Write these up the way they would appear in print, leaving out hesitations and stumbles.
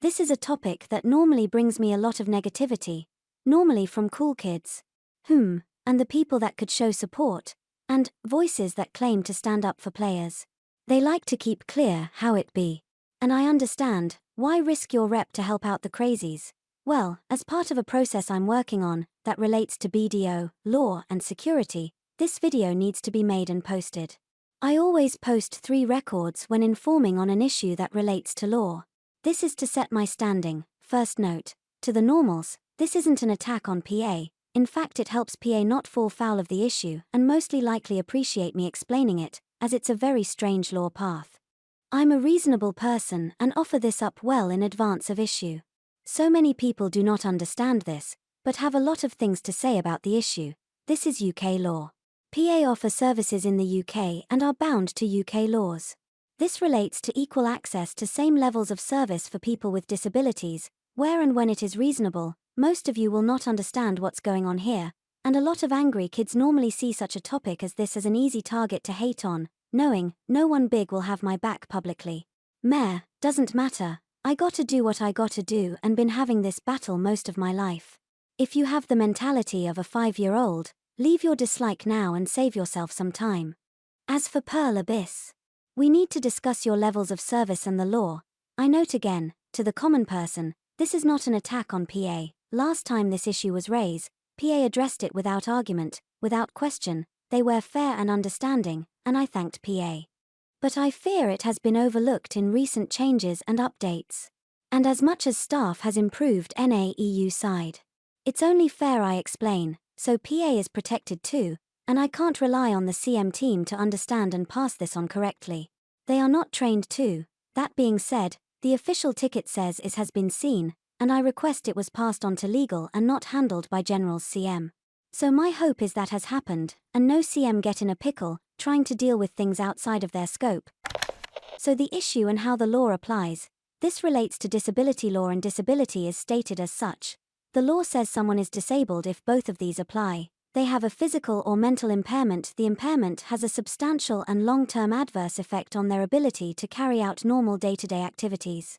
This is a topic that normally brings me a lot of negativity, normally from cool kids. And the people that could show support, and voices that claim to stand up for players. They like to keep clear how it be. And I understand, why risk your rep to help out the crazies? Well, as part of a process I'm working on, that relates to BDO, law and security, this video needs to be made and posted. I always post 3 records when informing on an issue that relates to law. This is to set my standing. First note, to the normals, this isn't an attack on PA, in fact it helps PA not fall foul of the issue and mostly likely appreciate me explaining it, as it's a very strange law path. I'm a reasonable person and offer this up well in advance of issue. So many people do not understand this, but have a lot of things to say about the issue. This is UK law. PA offer services in the UK and are bound to UK laws. This relates to equal access to same levels of service for people with disabilities, where and when it is reasonable. Most of you will not understand what's going on here, and a lot of angry kids normally see such a topic as this as an easy target to hate on, knowing no one big will have my back publicly. Doesn't matter, I gotta do what I gotta do and been having this battle most of my life. If you have the mentality of a 5-year-old, leave your dislike now and save yourself some time. As for Pearl Abyss, we need to discuss your levels of service and the law. I note again, to the common person, this is not an attack on PA. Last time this issue was raised, PA addressed it without argument, without question. They were fair and understanding, and I thanked PA. But I fear it has been overlooked in recent changes and updates. And as much as staff has improved NA EU side, it's only fair I explain, so PA is protected too, and I can't rely on the CM team to understand and pass this on correctly. They are not trained too. That being said, the official ticket says it has been seen, and I request it was passed on to legal and not handled by General's CM. So my hope is that has happened, and no CM get in a pickle, trying to deal with things outside of their scope. So the issue and how the law applies. This relates to disability law and disability is stated as such. The law says someone is disabled if both of these apply. They have a physical or mental impairment. The impairment has a substantial and long-term adverse effect on their ability to carry out normal day-to-day activities.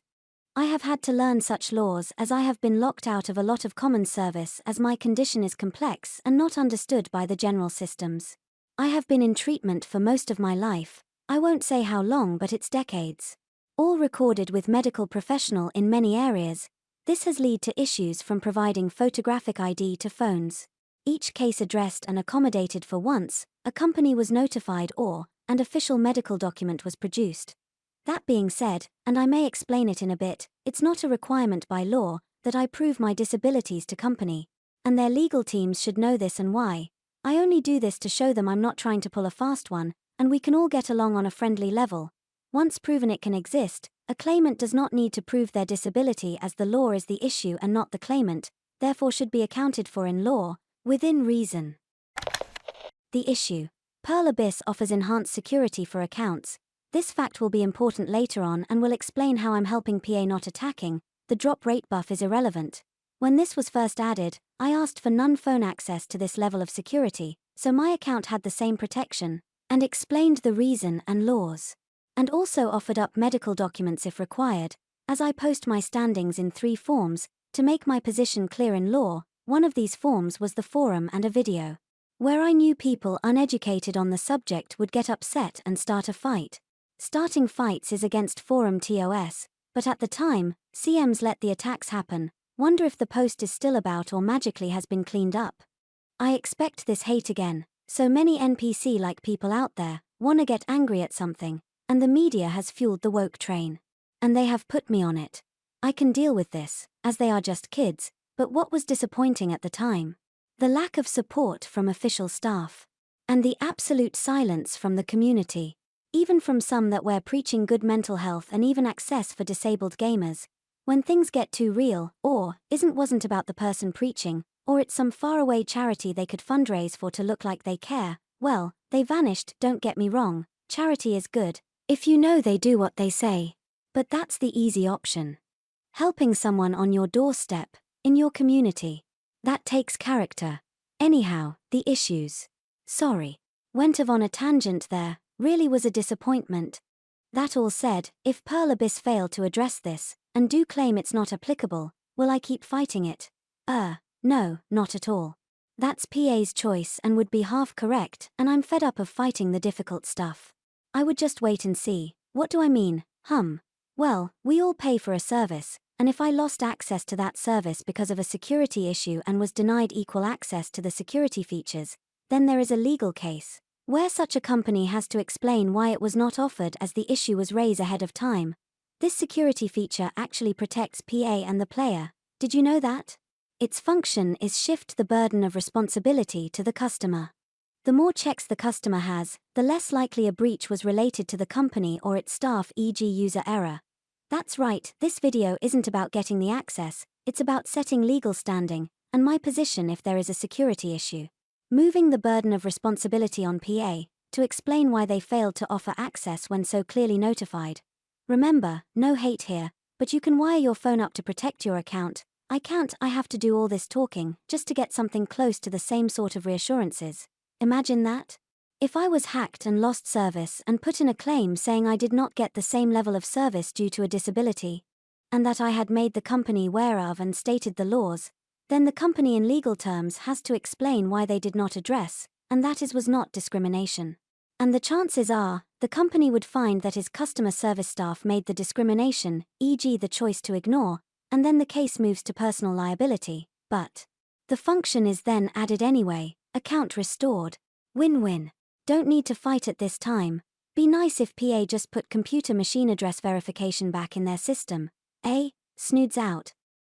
I have had to learn such laws as I have been locked out of a lot of common service as my condition is complex and not understood by the general systems. I have been in treatment for most of my life. I won't say how long, but it's decades. All recorded with medical professional in many areas. This has led to issues from providing photographic ID to phones. Each case addressed and accommodated for once, a company was notified and official medical document was produced. That being said, and I may explain it in a bit, it's not a requirement by law that I prove my disabilities to company. And their legal teams should know this and why. I only do this to show them I'm not trying to pull a fast one, and we can all get along on a friendly level. Once proven it can exist, a claimant does not need to prove their disability as the law is the issue and not the claimant, therefore should be accounted for in law, within reason. The issue. Pearl Abyss offers enhanced security for accounts. This fact will be important later on and will explain how I'm helping PA not attacking. The drop rate buff is irrelevant. When this was first added, I asked for non-phone access to this level of security, so my account had the same protection, and explained the reason and laws. And also offered up medical documents if required, as I post my standings in 3 forms, to make my position clear in law. One of these forms was the forum and a video, where I knew people uneducated on the subject would get upset and start a fight. Starting fights is against forum TOS, but at the time, CMs let the attacks happen. Wonder if the post is still about or magically has been cleaned up. I expect this hate again. So many NPC-like people out there wanna get angry at something, and the media has fueled the woke train. And they have put me on it. I can deal with this, as they are just kids, but what was disappointing at the time? The lack of support from official staff. And the absolute silence from the community. Even from some that were preaching good mental health and even access for disabled gamers. When things get too real, or wasn't about the person preaching, or it's some faraway charity they could fundraise for to look like they care, well, they vanished. Don't get me wrong, charity is good, if you know they do what they say. But that's the easy option. Helping someone on your doorstep, in your community. That takes character. Anyhow, the issues. Sorry. Went off on a tangent there, really was a disappointment. That all said, if Pearl Abyss fail to address this, and do claim it's not applicable, will I keep fighting it? No, not at all. That's PA's choice and would be half correct, and I'm fed up of fighting the difficult stuff. I would just wait and see. What do I mean? Well, we all pay for a service, and if I lost access to that service because of a security issue and was denied equal access to the security features, then there is a legal case, where such a company has to explain why it was not offered as the issue was raised ahead of time. This security feature actually protects PA and the player. Did you know that? Its function is shift the burden of responsibility to the customer. The more checks the customer has, the less likely a breach was related to the company or its staff, e.g. user error. That's right, this video isn't about getting the access, it's about setting legal standing, and my position if there is a security issue. Moving the burden of responsibility on PA, to explain why they failed to offer access when so clearly notified. Remember, no hate here, but you can wire your phone up to protect your account. I have to do all this talking, just to get something close to the same sort of reassurances. Imagine that? If I was hacked and lost service and put in a claim saying I did not get the same level of service due to a disability, and that I had made the company aware of and stated the laws, then the company in legal terms has to explain why they did not address, and that was not discrimination. And the chances are, the company would find that his customer service staff made the discrimination, e.g. the choice to ignore, and then the case moves to personal liability, but the function is then added anyway, account restored. Win-win. Don't need to fight at this time. Be nice if PA just put computer machine address verification back in their system. Snoods out.